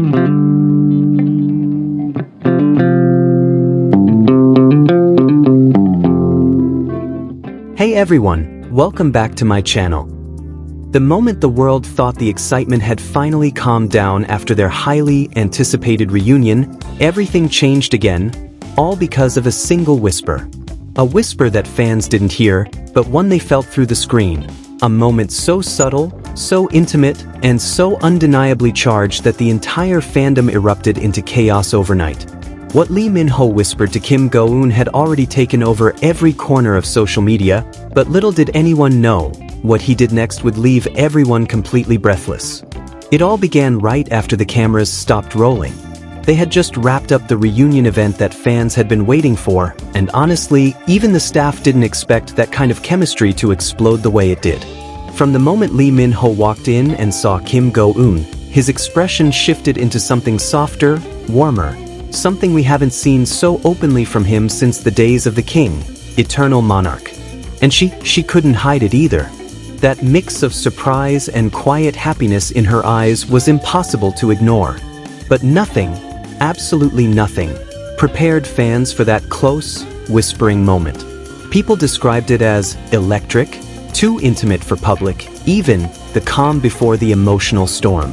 Hey everyone, welcome back to my channel. The moment the world thought the excitement had finally calmed down after their highly anticipated reunion, everything changed again, all because of a single whisper. A whisper that fans didn't hear, but one they felt through the screen. A moment so subtle, so intimate, and so undeniably charged that the entire fandom erupted into chaos overnight. What Lee Min-ho whispered to Kim Go Eun had already taken over every corner of social media, but little did anyone know, what he did next would leave everyone completely breathless. It all began right after the cameras stopped rolling. They had just wrapped up the reunion event that fans had been waiting for, and honestly, even the staff didn't expect that kind of chemistry to explode the way it did. From the moment Lee Min-ho walked in and saw Kim Go Eun, his expression shifted into something softer, warmer, something we haven't seen so openly from him since the days of the king, eternal monarch. And she couldn't hide it either. That mix of surprise and quiet happiness in her eyes was impossible to ignore. But nothing, absolutely nothing, prepared fans for that close, whispering moment. People described it as electric, too intimate for public, even the calm before the emotional storm.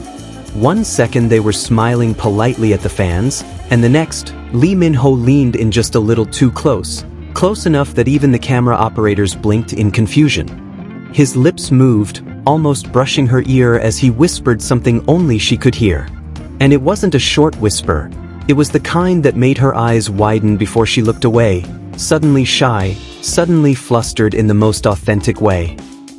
One second they were smiling politely at the fans, and the next, Lee Min-ho leaned in just a little too close, close enough that even the camera operators blinked in confusion. His lips moved, almost brushing her ear as he whispered something only she could hear. And it wasn't a short whisper. It was the kind that made her eyes widen before she looked away, suddenly shy, suddenly flustered in the most authentic way.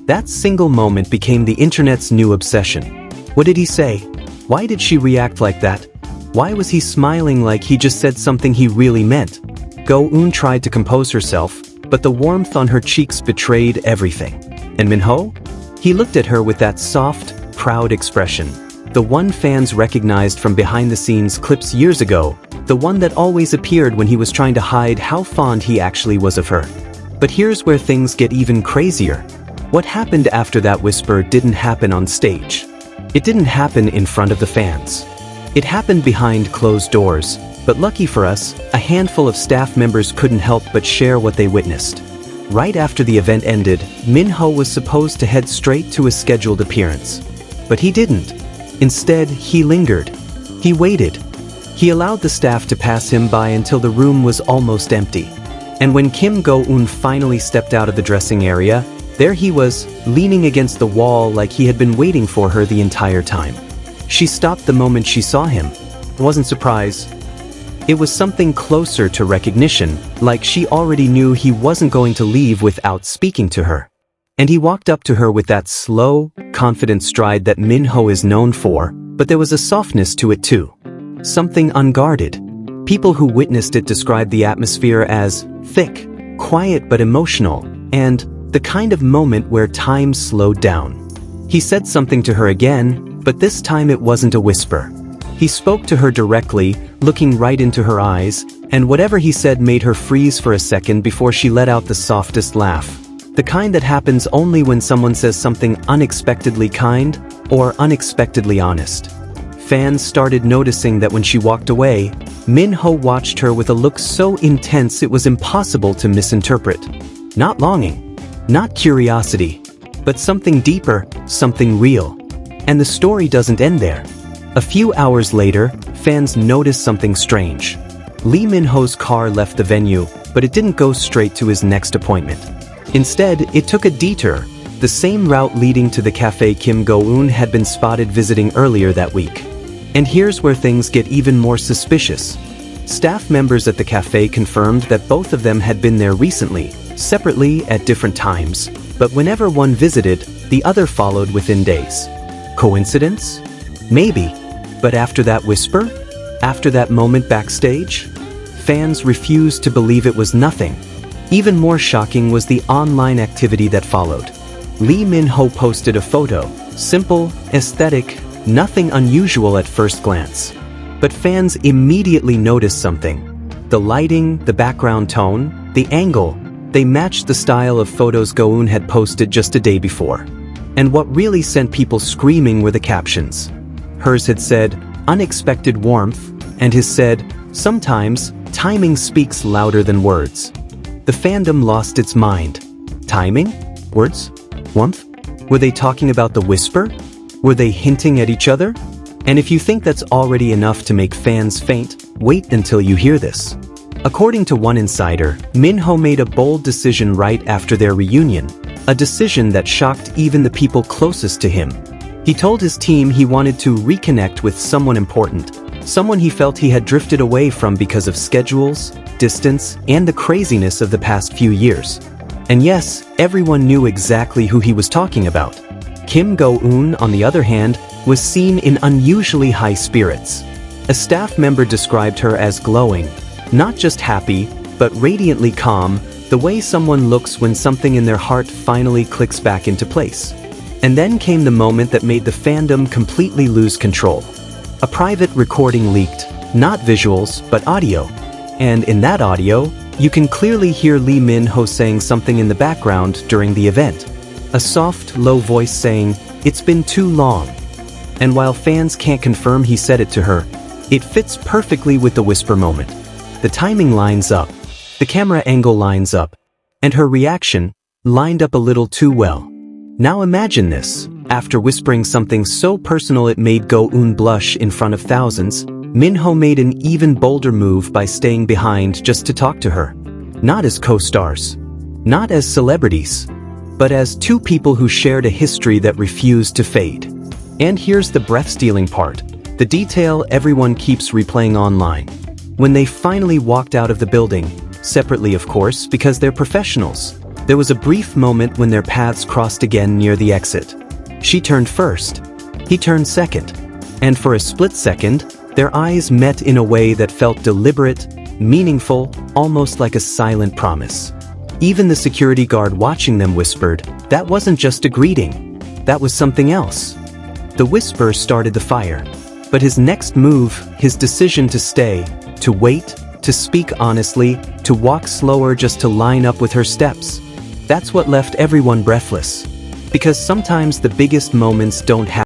That single moment became the internet's new obsession. What did he say? Why did she react like that? Why was he smiling like he just said something he really meant? Go Eun tried to compose herself, but the warmth on her cheeks betrayed everything. And Min-ho? He looked at her with that soft, proud expression. The one fans recognized from behind-the-scenes clips years ago, the one that always appeared when he was trying to hide how fond he actually was of her. But here's where things get even crazier. What happened after that whisper didn't happen on stage. It didn't happen in front of the fans. It happened behind closed doors, but lucky for us, a handful of staff members couldn't help but share what they witnessed. Right after the event ended, Min-ho was supposed to head straight to his scheduled appearance. But he didn't. Instead, he lingered. He waited. He allowed the staff to pass him by until the room was almost empty. And when Kim Go Eun finally stepped out of the dressing area, there he was, leaning against the wall like he had been waiting for her the entire time. She stopped the moment she saw him. It wasn't surprise. It was something closer to recognition, like she already knew he wasn't going to leave without speaking to her. And he walked up to her with that slow, confident stride that Min-ho is known for, but there was a softness to it too. Something unguarded. People who witnessed it described the atmosphere as thick, quiet but emotional, and the kind of moment where time slowed down. He said something to her again, but this time it wasn't a whisper. He spoke to her directly, looking right into her eyes, and whatever he said made her freeze for a second before she let out the softest laugh. The kind that happens only when someone says something unexpectedly kind or unexpectedly honest. Fans started noticing that when she walked away, Min-ho watched her with a look so intense it was impossible to misinterpret. Not longing, not curiosity, but something deeper, something real. And the story doesn't end there. A few hours later, fans noticed something strange. Lee Min-ho's car left the venue, but it didn't go straight to his next appointment. Instead, it took a detour, the same route leading to the cafe Kim Go Eun had been spotted visiting earlier that week. And here's where things get even more suspicious. Staff members at the cafe confirmed that both of them had been there recently, separately at different times, but whenever one visited, the other followed within days. Coincidence? Maybe. But after that whisper? After that moment backstage? Fans refused to believe it was nothing. Even more shocking was the online activity that followed. Lee Min-ho posted a photo, simple, aesthetic, nothing unusual at first glance. But fans immediately noticed something. The lighting, the background tone, the angle, they matched the style of photos Go Eun had posted just a day before. And what really sent people screaming were the captions. Hers had said, unexpected warmth, and his said, "Sometimes, timing speaks louder than words." The fandom lost its mind. Timing? Words? Warmth? Were they talking about the whisper? Were they hinting at each other? And if you think that's already enough to make fans faint, wait until you hear this. According to one insider, Minho made a bold decision right after their reunion, a decision that shocked even the people closest to him. He told his team he wanted to reconnect with someone important, someone he felt he had drifted away from because of schedules, distance, and the craziness of the past few years. And yes, everyone knew exactly who he was talking about. Kim Go Eun, on the other hand, was seen in unusually high spirits. A staff member described her as glowing, not just happy, but radiantly calm, the way someone looks when something in their heart finally clicks back into place. And then came the moment that made the fandom completely lose control. A private recording leaked, not visuals, but audio. And in that audio, you can clearly hear Lee Min-ho saying something in the background during the event. A soft, low voice saying, "It's been too long." And while fans can't confirm he said it to her, it fits perfectly with the whisper moment. The timing lines up, the camera angle lines up, and her reaction lined up a little too well. Now imagine this. After whispering something so personal it made Go Eun blush in front of thousands, Minho made an even bolder move by staying behind just to talk to her. Not as co-stars, not as celebrities, but as two people who shared a history that refused to fade. And here's the breath-stealing part, the detail everyone keeps replaying online. When they finally walked out of the building, separately of course because they're professionals, there was a brief moment when their paths crossed again near the exit. She turned first, he turned second, and for a split second, their eyes met in a way that felt deliberate, meaningful, almost like a silent promise. Even the security guard watching them whispered, that wasn't just a greeting, that was something else. The whisper started the fire, but his next move, his decision to stay, to wait, to speak honestly, to walk slower just to line up with her steps, that's what left everyone breathless. Because sometimes the biggest moments don't happen